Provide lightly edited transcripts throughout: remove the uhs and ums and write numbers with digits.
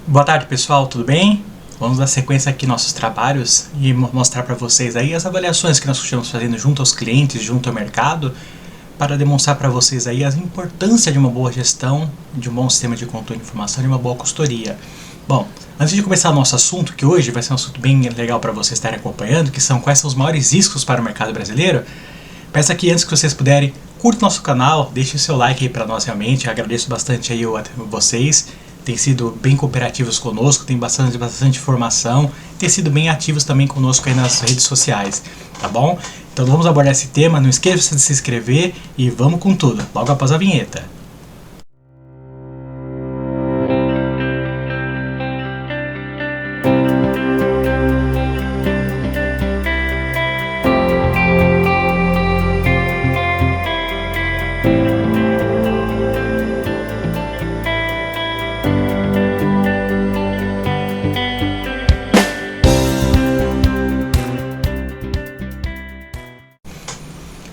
Boa tarde, pessoal, tudo bem? Vamos dar sequência aqui nossos trabalhos e mostrar para vocês aí as avaliações que nós estamos fazendo junto aos clientes, junto ao mercado, para demonstrar para vocês aí a importância de uma boa gestão, de um bom sistema de controle de informação e uma boa consultoria. Bom, antes de começar o nosso assunto, que hoje vai ser um assunto bem legal para vocês estarem acompanhando, que são quais são os maiores riscos para o mercado brasileiro, peço aqui, antes que vocês puderem, curta nosso canal, deixe o seu like aí para nós realmente, agradeço bastante aí vocês. Tem sido bem cooperativos conosco, tem bastante informação, tem sido bem ativos também conosco aí nas redes sociais, tá bom? Então vamos abordar esse tema, não esqueça de se inscrever e vamos com tudo, logo após a vinheta.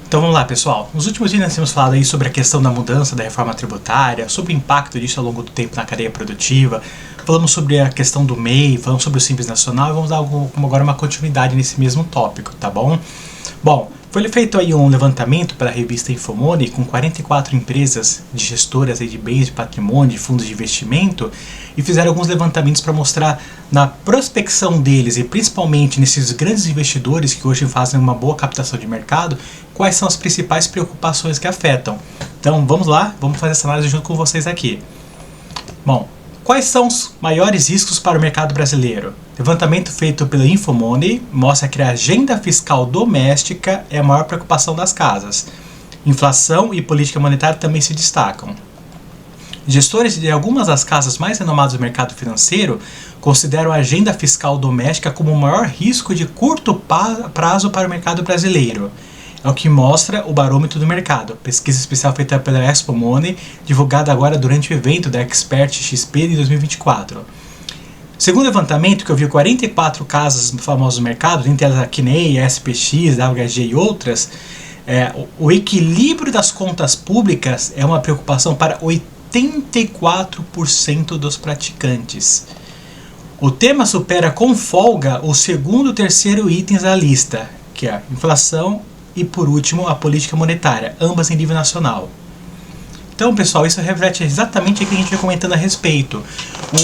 Então vamos lá, pessoal. Nos últimos dias nós temos falado aí sobre a questão da mudança da reforma tributária, sobre o impacto disso ao longo do tempo na cadeia produtiva, falamos sobre a questão do MEI, falamos sobre o Simples Nacional e vamos dar agora uma continuidade nesse mesmo tópico, tá bom? Bom, foi feito aí um levantamento pela revista Infomoney com 44 empresas de gestoras aí de bens de patrimônio, de fundos de investimento, e fizeram alguns levantamentos para mostrar na prospecção deles e principalmente nesses grandes investidores que hoje fazem uma boa captação de mercado, quais são as principais preocupações que afetam. Então vamos lá, vamos fazer essa análise junto com vocês aqui. Bom, quais são os maiores riscos para o mercado brasileiro? Levantamento feito pela Infomoney mostra que a agenda fiscal doméstica é a maior preocupação das casas. Inflação e política monetária também se destacam. Gestores de algumas das casas mais renomadas do mercado financeiro consideram a agenda fiscal doméstica como o maior risco de curto prazo para o mercado brasileiro. É o que mostra o barômetro do mercado, pesquisa especial feita pela Expo Money, divulgada agora durante o evento da Expert XP de 2024. Segundo o levantamento, que eu vi 44 casas famosas do mercado, entre elas a Kinei, a SPX, a WHG e outras, o equilíbrio das contas públicas é uma preocupação para 84% dos praticantes. O tema supera com folga o segundo e terceiro itens da lista, que é a inflação e, por último, a política monetária, ambas em nível nacional. Então, pessoal, isso reflete exatamente o que a gente vai comentando a respeito.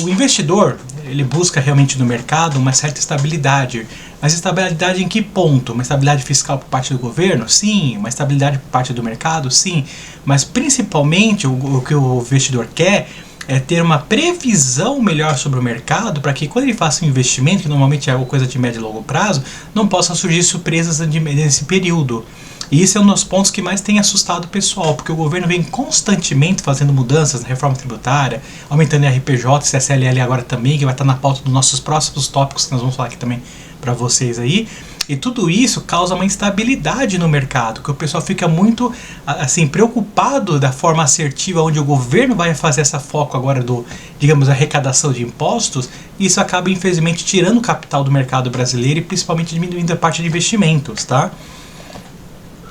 O investidor, ele busca realmente no mercado uma certa estabilidade. Mas estabilidade em que ponto? Uma estabilidade fiscal por parte do governo? Sim. Uma estabilidade por parte do mercado? Sim. Mas principalmente o que o investidor quer é ter uma previsão melhor sobre o mercado para que quando ele faça um investimento, que normalmente é uma coisa de médio e longo prazo, não possam surgir surpresas nesse período. E isso é um dos pontos que mais tem assustado o pessoal, porque o governo vem constantemente fazendo mudanças na reforma tributária, aumentando a RPJ, CSLL agora também, que vai estar na pauta dos nossos próximos tópicos, que nós vamos falar aqui também para vocês aí. E tudo isso causa uma instabilidade no mercado, que o pessoal fica muito assim preocupado da forma assertiva onde o governo vai fazer essa foco agora do, digamos, arrecadação de impostos, e isso acaba infelizmente tirando o capital do mercado brasileiro e principalmente diminuindo a parte de investimentos, tá?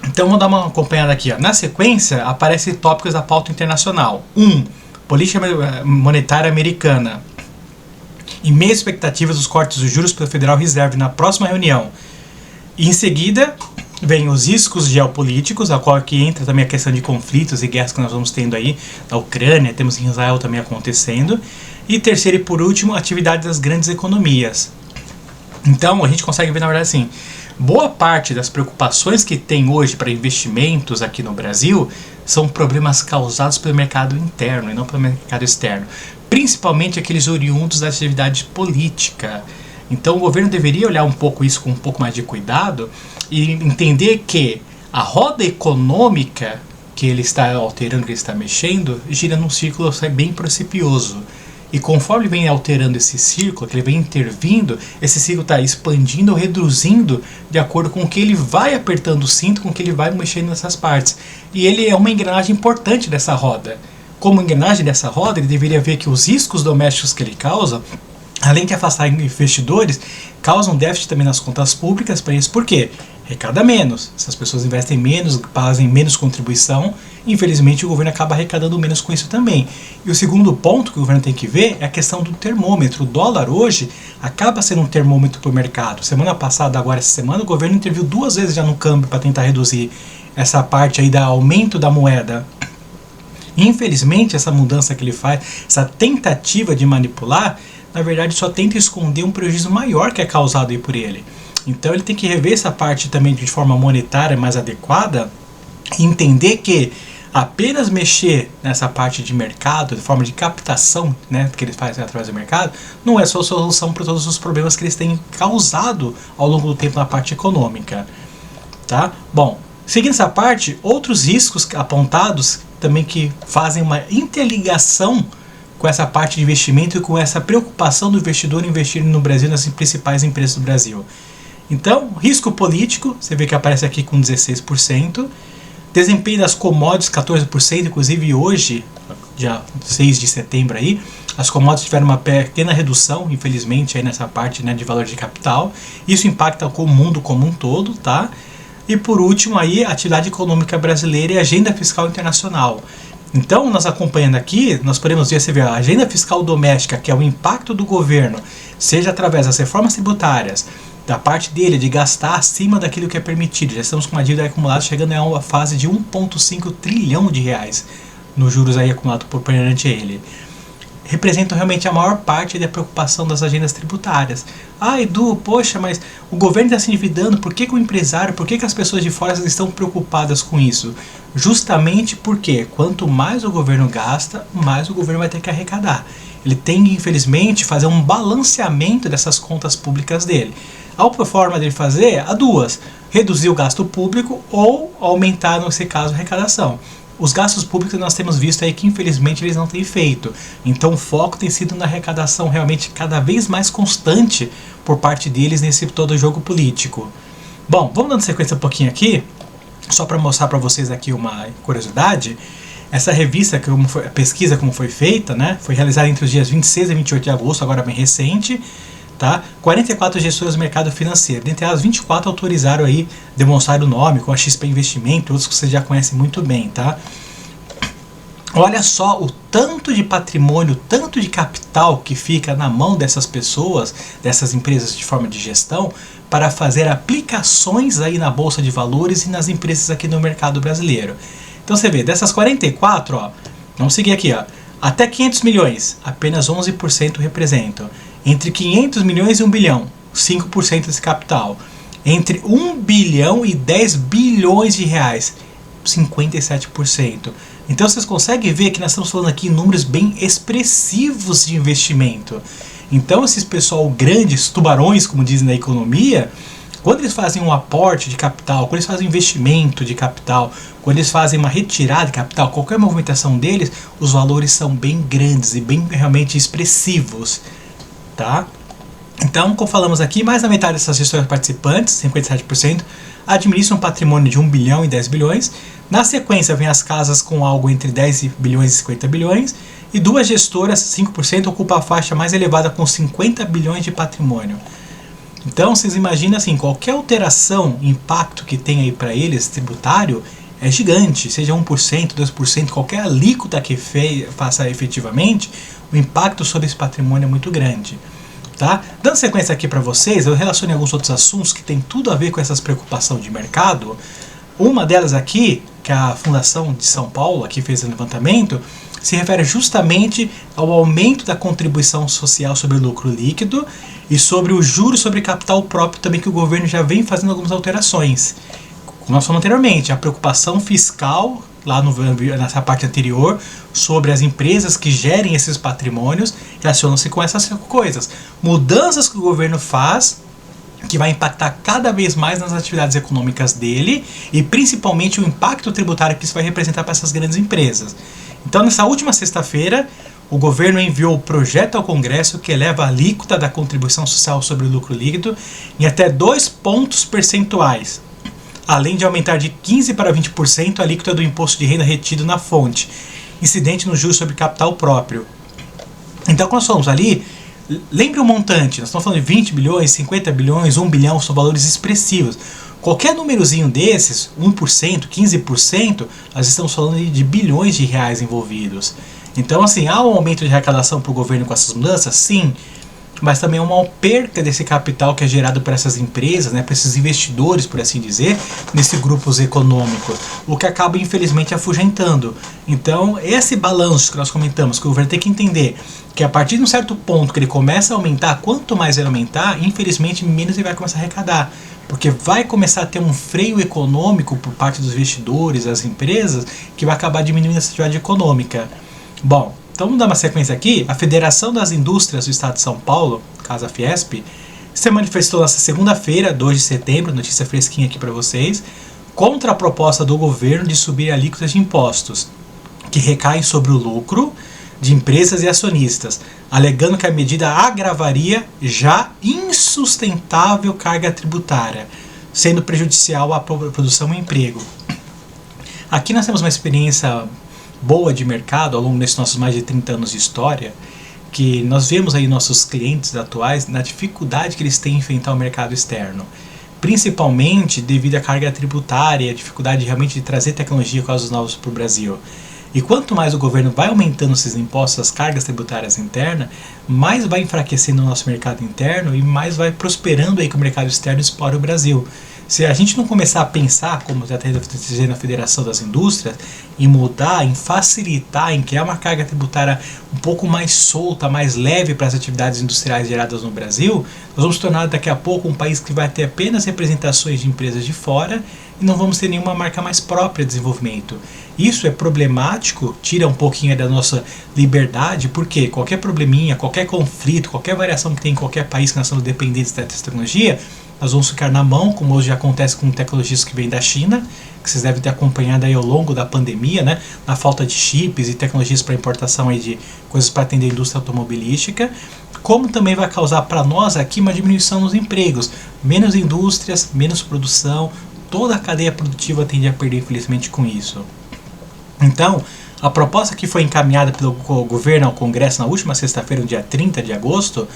Então vamos dar uma acompanhada aqui, ó. Na sequência aparecem tópicos da pauta internacional. 1. Política monetária americana. Em meio às expectativas dos cortes dos juros pelo Federal Reserve na próxima reunião. E em seguida vem os riscos geopolíticos, a qual aqui entra também a questão de conflitos e guerras que nós vamos tendo aí na Ucrânia, temos em Israel também acontecendo. E terceiro e por último, atividade das grandes economias. Então a gente consegue ver na verdade assim, boa parte das preocupações que tem hoje para investimentos aqui no Brasil são problemas causados pelo mercado interno e não pelo mercado externo. Principalmente aqueles oriundos da atividade política. Então o governo deveria olhar um pouco isso com um pouco mais de cuidado e entender que a roda econômica que ele está alterando, que ele está mexendo, gira num círculo bem precipioso. E conforme ele vem alterando esse círculo, que ele vem intervindo, esse círculo está expandindo ou reduzindo de acordo com o que ele vai apertando o cinto, com o que ele vai mexendo nessas partes. E ele é uma engrenagem importante dessa roda. Como engrenagem dessa roda, ele deveria ver que os riscos domésticos que ele causa, além de afastar investidores, causam déficit também nas contas públicas para isso. Por quê? Arrecada menos. Essas pessoas investem menos, fazem menos contribuição infelizmente o governo acaba arrecadando menos com isso também. E o segundo ponto que o governo tem que ver é a questão do termômetro. O dólar hoje acaba sendo um termômetro para o mercado. Semana passada, agora essa semana, o governo interviu 2 vezes já no câmbio para tentar reduzir essa parte aí do aumento da moeda. Infelizmente, essa mudança que ele faz, essa tentativa de manipular, na verdade só tenta esconder um prejuízo maior que é causado aí por ele. Então ele tem que rever essa parte também de forma monetária mais adequada e entender que apenas mexer nessa parte de mercado, de forma de captação, né, que eles fazem através do mercado, não é só a solução para todos os problemas que eles têm causado ao longo do tempo na parte econômica. Tá? Bom, seguindo essa parte, outros riscos apontados também que fazem uma interligação com essa parte de investimento e com essa preocupação do investidor investir no Brasil, nas principais empresas do Brasil. Então, risco político, você vê que aparece aqui com 16%, desempenho das commodities 14%, inclusive hoje, dia 6 de setembro aí, as commodities tiveram uma pequena redução, infelizmente, aí nessa parte, né, de valor de capital. Isso impacta o mundo como um todo, tá? E por último aí, a atividade econômica brasileira e a agenda fiscal internacional. Então, nós acompanhando aqui, nós podemos ver, você vê, a agenda fiscal doméstica, que é o impacto do governo, seja através das reformas tributárias, da parte dele de gastar acima daquilo que é permitido. Já estamos com uma dívida acumulada chegando a uma fase de 1,5 trilhão de reais nos juros aí acumulados por perante ele. Representam realmente a maior parte da preocupação das agendas tributárias. Ah, Edu, poxa, mas o governo está se endividando, por que o empresário, por que as pessoas de fora estão preocupadas com isso? Justamente porque quanto mais o governo gasta, mais o governo vai ter que arrecadar. Ele tem que, infelizmente, fazer um balanceamento dessas contas públicas dele. A forma dele fazer, há duas: reduzir o gasto público ou aumentar, nesse caso, a arrecadação. Os gastos públicos nós temos visto aí que infelizmente eles não têm feito. Então o foco tem sido na arrecadação realmente cada vez mais constante por parte deles nesse todo jogo político. Bom, vamos dando sequência um pouquinho aqui, só para mostrar para vocês aqui uma curiosidade. Essa revista, a pesquisa como foi feita, né, foi realizada entre os dias 26 e 28 de agosto, agora bem recente. Tá? 44 gestoras do mercado financeiro, dentre elas 24 autorizaram aí, demonstrar o nome, com a XP Investimento, outros que vocês já conhecem muito bem, tá? Olha só o tanto de patrimônio, tanto de capital que fica na mão dessas pessoas, dessas empresas de forma de gestão, para fazer aplicações aí na Bolsa de Valores e nas empresas aqui no mercado brasileiro. Então você vê, dessas 44, ó, vamos seguir aqui, ó, até 500 milhões, apenas 11% representam. Entre 500 milhões e 1 bilhão, 5% desse capital. Entre 1 bilhão e 10 bilhões de reais, 57%. Então vocês conseguem ver que nós estamos falando aqui em números bem expressivos de investimento. Então esses pessoal grandes, tubarões, como dizem na economia, quando eles fazem um aporte de capital, quando eles fazem um investimento de capital, quando eles fazem uma retirada de capital, qualquer movimentação deles, os valores são bem grandes e bem realmente expressivos. Tá? Então, como falamos aqui, mais da metade dessas gestoras participantes, 57%, administram um patrimônio de 1 bilhão e 10 bilhões. Na sequência, vem as casas com algo entre 10 bilhões e 50 bilhões. E duas gestoras, 5%, ocupam a faixa mais elevada com 50 bilhões de patrimônio. Então, vocês imaginam assim, qualquer alteração, impacto que tem aí para eles, tributário, é gigante. Seja 1%, 2%, qualquer alíquota que faça efetivamente, o impacto sobre esse patrimônio é muito grande. Tá? Dando sequência aqui para vocês, eu relacionei alguns outros assuntos que tem tudo a ver com essas preocupações de mercado. Uma delas aqui, que a Fundação de São Paulo aqui fez um levantamento, se refere justamente ao aumento da contribuição social sobre o lucro líquido e sobre o juros sobre capital próprio também, que o governo já vem fazendo algumas alterações. Como nós falamos anteriormente, a preocupação fiscal lá nessa parte anterior, sobre as empresas que gerem esses patrimônios, relacionam-se com essas coisas. Mudanças que o governo faz, que vai impactar cada vez mais nas atividades econômicas dele, e principalmente o impacto tributário que isso vai representar para essas grandes empresas. Então, nessa última sexta-feira, o governo enviou o projeto ao Congresso que eleva a alíquota da contribuição social sobre o lucro líquido em até 2 pontos percentuais, além de aumentar de 15% para 20% a alíquota do imposto de renda retido na fonte, incidente no juros sobre capital próprio. Então, quando nós falamos ali, lembre o montante, nós estamos falando de 20 bilhões, 50 bilhões, 1 bilhão, são valores expressivos. Qualquer númerozinho desses, 1%, 15%, nós estamos falando de bilhões de reais envolvidos. Então, assim, há um aumento de arrecadação para o governo com essas mudanças? Sim, mas também há uma perca desse capital que é gerado por essas empresas, né, por esses investidores, por assim dizer, nesses grupos econômicos, o que acaba, infelizmente, afugentando. Então, esse balanço que nós comentamos, que o governo tem que entender que a partir de um certo ponto que ele começa a aumentar, quanto mais ele aumentar, infelizmente, menos ele vai começar a arrecadar. Porque vai começar a ter um freio econômico por parte dos investidores, das empresas, que vai acabar diminuindo essa atividade econômica. Bom, então vamos dar uma sequência aqui. A Federação das Indústrias do Estado de São Paulo, Casa Fiesp, se manifestou nesta segunda-feira, 2 de setembro, notícia fresquinha aqui para vocês, contra a proposta do governo de subir a alíquota de impostos, que recaem sobre o lucro de empresas e acionistas, alegando que a medida agravaria já insustentável carga tributária, sendo prejudicial à produção e emprego. Aqui nós temos uma experiência boa de mercado ao longo desses nossos mais de 30 anos de história, que nós vemos aí nossos clientes atuais na dificuldade que eles têm em enfrentar o mercado externo, principalmente devido à carga tributária e a dificuldade realmente de trazer tecnologia e causas novas para o Brasil. E quanto mais o governo vai aumentando esses impostos, as cargas tributárias internas, mais vai enfraquecendo o nosso mercado interno e mais vai prosperando aí que o mercado externo explore o Brasil. Se a gente não começar a pensar, como já está dizendo a Federação das Indústrias, em mudar, em facilitar, em criar uma carga tributária um pouco mais solta, mais leve para as atividades industriais geradas no Brasil, nós vamos tornar daqui a pouco um país que vai ter apenas representações de empresas de fora e não vamos ter nenhuma marca mais própria de desenvolvimento. Isso é problemático, tira um pouquinho da nossa liberdade, porque qualquer probleminha, qualquer conflito, qualquer variação que tem em qualquer país que nós somos dependentes da tecnologia, nós vamos ficar na mão, como hoje já acontece com tecnologias que vêm da China, que vocês devem ter acompanhado aí ao longo da pandemia, né? Na falta de chips e tecnologias para importação aí de coisas para atender a indústria automobilística, como também vai causar para nós aqui uma diminuição nos empregos, menos indústrias, menos produção, toda a cadeia produtiva tende a perder, infelizmente, com isso. Então, a proposta que foi encaminhada pelo governo ao Congresso na última sexta-feira, no dia 30 de agosto,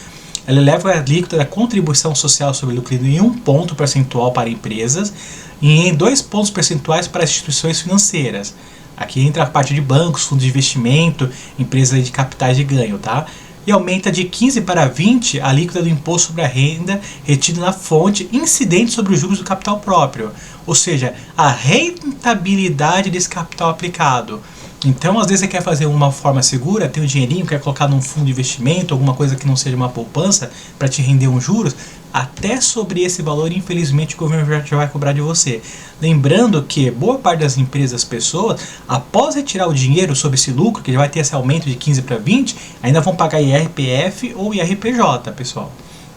ela eleva a alíquota da contribuição social sobre o lucro em 1 ponto percentual para empresas e em 2 pontos percentuais para instituições financeiras. Aqui entra a parte de bancos, fundos de investimento, empresas de capitais de ganho, tá? E aumenta de 15 para 20 a alíquota do imposto sobre a renda retido na fonte incidente sobre os juros do capital próprio, ou seja, a rentabilidade desse capital aplicado. Então, às vezes você quer fazer uma forma segura, tem um dinheirinho, quer colocar num fundo de investimento, alguma coisa que não seja uma poupança, para te render uns juros, até sobre esse valor, infelizmente, o governo já vai cobrar de você. Lembrando que boa parte das empresas, das pessoas, após retirar o dinheiro sobre esse lucro, que já vai ter esse aumento de 15 para 20, ainda vão pagar IRPF ou IRPJ, pessoal.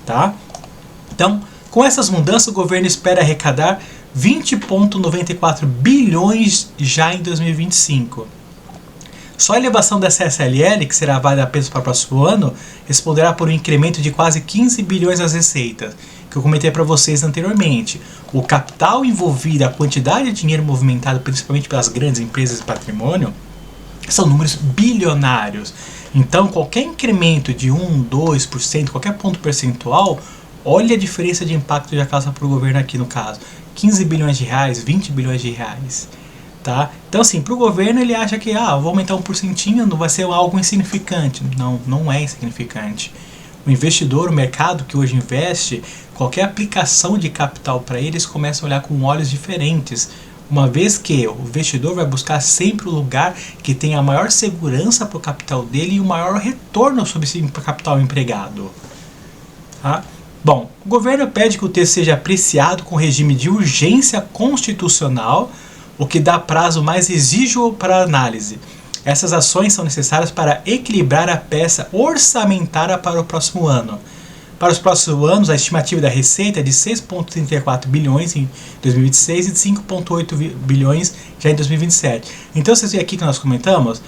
Tá? Então, com essas mudanças, o governo espera arrecadar 20,94 bilhões já em 2025. Só a elevação da CSLL, que será válida apenas para o próximo ano, responderá por um incremento de quase 15 bilhões nas receitas, que eu comentei para vocês anteriormente. O capital envolvido, a quantidade de dinheiro movimentado, principalmente pelas grandes empresas de patrimônio, são números bilionários. Então, qualquer incremento de 1, 2%, qualquer ponto percentual, olha a diferença de impacto que já causa para o governo aqui no caso. 15 bilhões de reais, 20 bilhões de reais. Tá? Então, assim, para o governo ele acha que vou aumentar 1%, não vai ser algo insignificante. Não, não é insignificante. O investidor, o mercado que hoje investe, qualquer aplicação de capital para eles começa a olhar com olhos diferentes. Uma vez que o investidor vai buscar sempre o lugar que tem a maior segurança para o capital dele e o maior retorno sobre esse capital empregado. Tá? Bom, o governo pede que o texto seja apreciado com regime de urgência constitucional, o que dá prazo mais exíguo para análise. Essas ações são necessárias para equilibrar a peça orçamentária para o próximo ano. Para os próximos anos, a estimativa da receita é de 6,34 bilhões em 2026 e de 5,8 bilhões já em 2027. Então, vocês veem aqui que nós comentamos,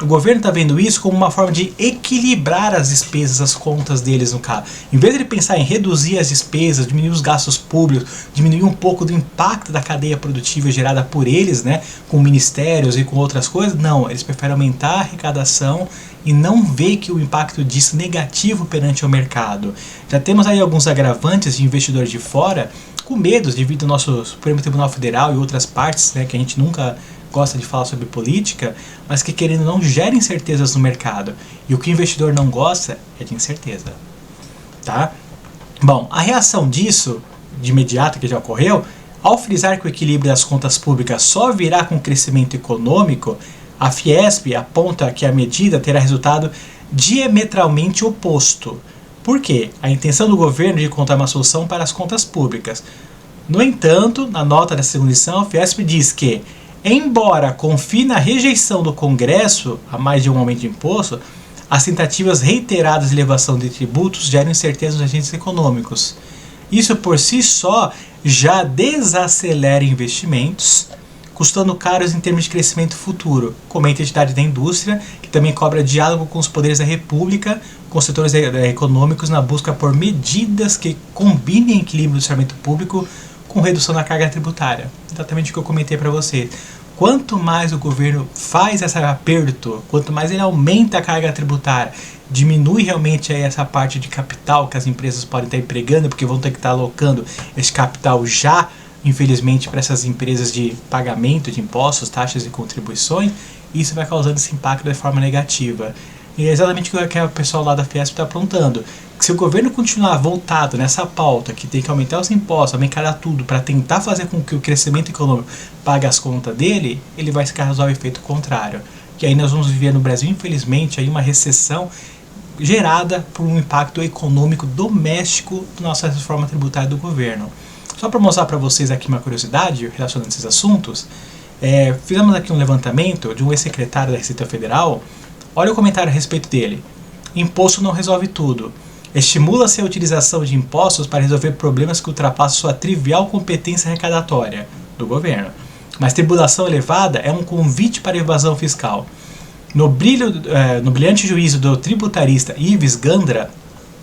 O governo está vendo isso como uma forma de equilibrar as despesas, as contas deles no caso. Em vez de ele pensar em reduzir as despesas, diminuir os gastos públicos, diminuir um pouco do impacto da cadeia produtiva gerada por eles, né, com ministérios e com outras coisas, não, eles preferem aumentar a arrecadação e não ver que o impacto disso negativo perante o mercado. Já temos aí alguns agravantes de investidores de fora com medos devido ao nosso Supremo Tribunal Federal e outras partes, né, que a gente nunca gosta de falar sobre política, mas que querendo não gera incertezas no mercado. E o que o investidor não gosta é de incerteza. Tá? Bom, a reação disso, de imediato que já ocorreu, ao frisar que o equilíbrio das contas públicas só virá com crescimento econômico, a Fiesp aponta que a medida terá resultado diametralmente oposto. Por quê? A intenção do governo de encontrar uma solução para as contas públicas. No entanto, na nota da segunda edição, a Fiesp diz que, embora confie na rejeição do Congresso a mais de um aumento de imposto, as tentativas reiteradas de elevação de tributos geram incerteza nos agentes econômicos. Isso por si só já desacelera investimentos, custando caros em termos de crescimento futuro, comenta a entidade da indústria, que também cobra diálogo com os poderes da República, com os setores econômicos na busca por medidas que combinem equilíbrio do orçamento público com redução da carga tributária. Exatamente o que eu comentei para você. Quanto mais o governo faz esse aperto, quanto mais ele aumenta a carga tributária, diminui realmente aí essa parte de capital que as empresas podem estar empregando, porque vão ter que estar alocando esse capital já, infelizmente, para essas empresas de pagamento de impostos, taxas e contribuições, isso vai causando esse impacto de forma negativa. E é exatamente o que o pessoal lá da Fiesp está apontando. Que se o governo continuar voltado nessa pauta, que tem que aumentar os impostos, aumentar tudo, para tentar fazer com que o crescimento econômico pague as contas dele, ele vai causar o efeito contrário. E aí nós vamos viver no Brasil, infelizmente, aí uma recessão gerada por um impacto econômico doméstico da nossa reforma tributária do governo. Só para mostrar para vocês aqui uma curiosidade relacionada a esses assuntos, fizemos aqui um levantamento de um ex-secretário da Receita Federal. Olha o comentário a respeito dele. Imposto não resolve tudo. Estimula-se a utilização de impostos para resolver problemas que ultrapassam sua trivial competência arrecadatória do governo. Mas tributação elevada é um convite para a evasão fiscal. No brilhante juízo do tributarista Ives Gandra,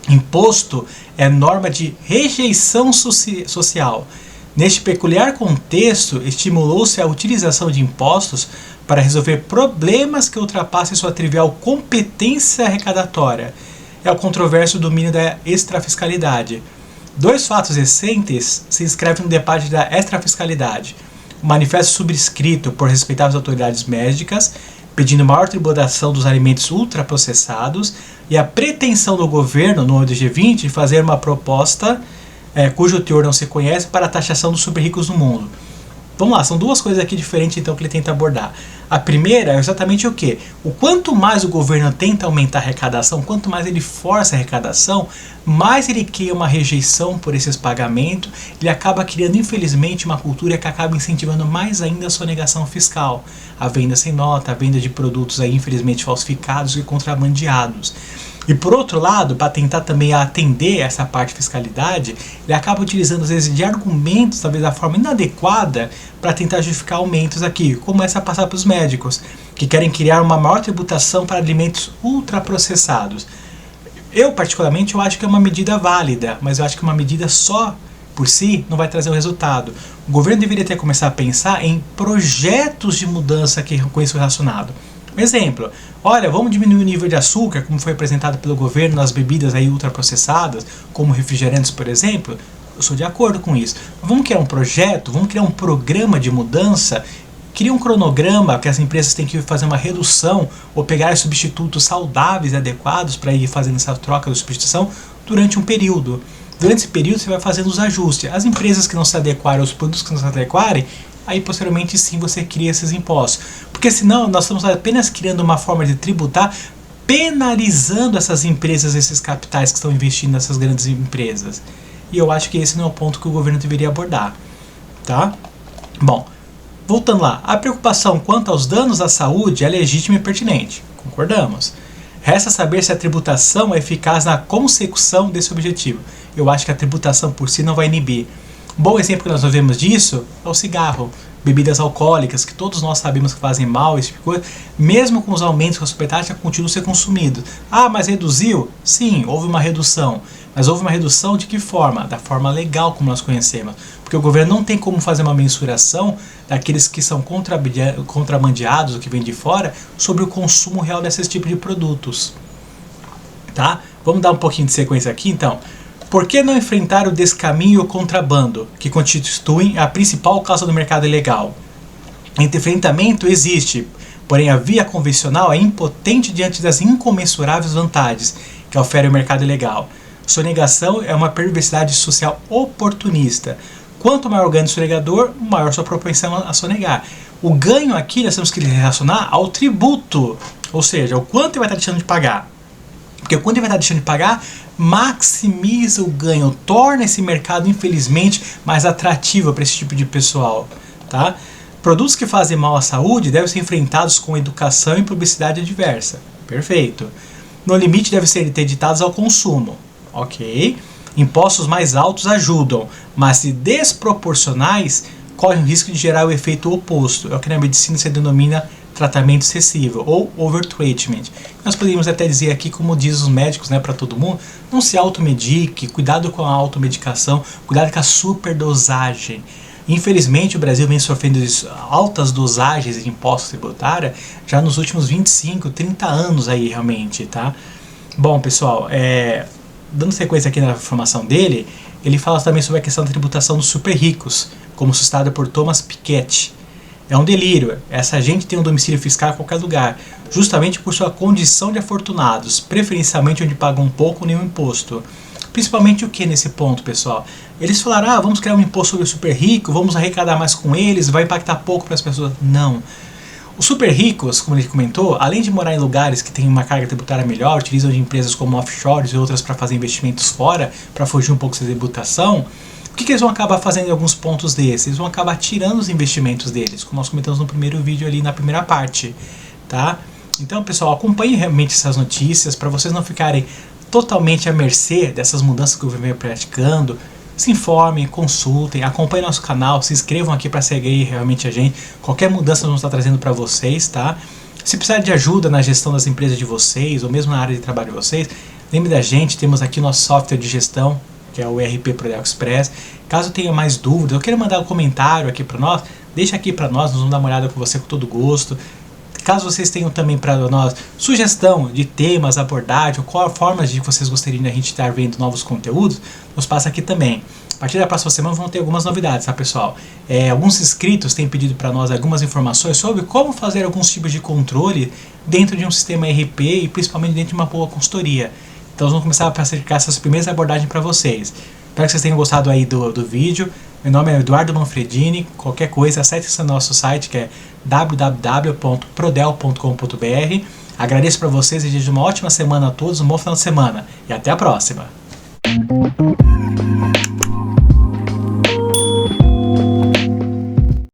imposto é norma de rejeição social. Neste peculiar contexto, estimulou-se a utilização de impostos para resolver problemas que ultrapassem sua trivial competência arrecadatória. É o controverso domínio da extrafiscalidade. Dois fatos recentes se inscrevem no debate da extrafiscalidade. O manifesto subscrito por respeitáveis autoridades médicas, pedindo maior tributação dos alimentos ultraprocessados, e a pretensão do governo, no âmbito do G20, de fazer uma proposta cujo teor não se conhece para a taxação dos super-ricos do mundo. Vamos lá, são duas coisas aqui diferentes então que ele tenta abordar. A primeira é exatamente o que? O quanto mais o governo tenta aumentar a arrecadação, quanto mais ele força a arrecadação, mais ele cria uma rejeição por esses pagamentos, ele acaba criando infelizmente uma cultura que acaba incentivando mais ainda a sonegação fiscal. A venda sem nota, a venda de produtos aí infelizmente falsificados e contrabandeados. E por outro lado, para tentar também atender essa parte de fiscalidade, ele acaba utilizando às vezes de argumentos, talvez da forma inadequada, para tentar justificar aumentos aqui, como essa passar para os médicos, que querem criar uma maior tributação para alimentos ultraprocessados. Eu particularmente acho que é uma medida válida, mas eu acho que uma medida só por si não vai trazer o resultado. O governo deveria ter começado a pensar em projetos de mudança com isso relacionado. Um exemplo, olha, vamos diminuir o nível de açúcar, como foi apresentado pelo governo nas bebidas aí ultraprocessadas, como refrigerantes, por exemplo. Eu sou de acordo com isso. Vamos criar um projeto, vamos criar um programa de mudança, cria um cronograma que as empresas têm que fazer uma redução ou pegar substitutos saudáveis e adequados para ir fazendo essa troca de substituição durante um período. Durante esse período você vai fazendo os ajustes. As empresas que não se adequarem, os produtos que não se adequarem, aí posteriormente sim você cria esses impostos. Porque senão nós estamos apenas criando uma forma de tributar, penalizando essas empresas, esses capitais que estão investindo nessas grandes empresas. E eu acho que esse não é o ponto que o governo deveria abordar. Tá? Bom, voltando lá, a preocupação quanto aos danos à saúde é legítima e pertinente. Concordamos. Resta saber se a tributação é eficaz na consecução desse objetivo. Eu acho que a tributação por si não vai inibir. Um bom exemplo que nós vemos disso é o cigarro. bebidas alcoólicas, que todos nós sabemos que fazem mal, esse tipo de coisa, mesmo com os aumentos que a supertaxa continua a ser consumido. Ah, mas reduziu? Sim, houve uma redução. Mas houve uma redução de que forma? Da forma legal, como nós conhecemos. Porque o governo não tem como fazer uma mensuração daqueles que são contrabandeados, ou que vêm de fora, sobre o consumo real desses tipos de produtos. Tá? Vamos dar um pouquinho de sequência aqui, então. Por que não enfrentar o descaminho e o contrabando, que constituem a principal causa do mercado ilegal? Enfrentamento existe, porém a via convencional é impotente diante das incomensuráveis vantagens que oferece o mercado ilegal. Sonegação é uma perversidade social oportunista. Quanto maior o ganho do sonegador, maior sua propensão a sonegar. O ganho aqui nós temos que relacionar ao tributo, ou seja, o quanto ele vai estar deixando de pagar. Porque quando ele vai estar deixando de pagar, maximiza o ganho, torna esse mercado, infelizmente, mais atrativo para esse tipo de pessoal. Tá? Produtos que fazem mal à saúde devem ser enfrentados com educação e publicidade adversa. Perfeito. No limite, devem ser interditados ao consumo. Ok. Impostos mais altos ajudam, mas se desproporcionais, correm o risco de gerar o efeito oposto. É o que na medicina se denomina tratamento excessivo ou overtreatment. Nós poderíamos até dizer aqui, como diz os médicos, né, para todo mundo, não se automedique, cuidado com a automedicação, cuidado com a superdosagem. Infelizmente o Brasil vem sofrendo altas dosagens de impostos tributários já nos últimos 25, 30 anos aí realmente, tá? Bom pessoal, dando sequência aqui na informação dele, ele fala também sobre a questão da tributação dos super ricos, como suscitada por Thomas Piketty. É um delírio, essa gente tem um domicílio fiscal em qualquer lugar, justamente por sua condição de afortunados, preferencialmente onde pagam pouco ou nenhum imposto. Principalmente o que nesse ponto, pessoal? Eles falaram, vamos criar um imposto sobre o super rico, vamos arrecadar mais com eles, vai impactar pouco para as pessoas. Não. Os super ricos, como ele comentou, além de morar em lugares que têm uma carga tributária melhor, utilizam de empresas como offshores e outras para fazer investimentos fora, para fugir um pouco dessa tributação, o que eles vão acabar fazendo em alguns pontos desses? Eles vão acabar tirando os investimentos deles, como nós comentamos no primeiro vídeo ali na primeira parte, tá? Então, pessoal, acompanhem realmente essas notícias para vocês não ficarem totalmente à mercê dessas mudanças que o governo vem praticando. Se informem, consultem, acompanhem nosso canal, se inscrevam aqui para seguir realmente a gente. Qualquer mudança nós vamos estar trazendo para vocês, tá? Se precisar de ajuda na gestão das empresas de vocês, ou mesmo na área de trabalho de vocês, lembre da gente, temos aqui nosso software de gestão, que é o ERP Prodel Express. Caso tenha mais dúvidas, ou queira mandar um comentário aqui para nós, deixa aqui para nós vamos dar uma olhada com você com todo gosto. Caso vocês tenham também para nós sugestão de temas, abordagem, ou qual formas de que vocês gostariam de a gente estar vendo novos conteúdos, nos passa aqui também. A partir da próxima semana vão ter algumas novidades, tá pessoal? Alguns inscritos têm pedido para nós algumas informações sobre como fazer alguns tipos de controle dentro de um sistema ERP e principalmente dentro de uma boa consultoria. Então vamos começar a praticar essas primeiras abordagens para vocês. Espero que vocês tenham gostado aí do vídeo. Meu nome é Eduardo Manfredini. Qualquer coisa, acesse o nosso site que é www.prodel.com.br. Agradeço para vocês e desejo uma ótima semana a todos, um bom final de semana. E até a próxima!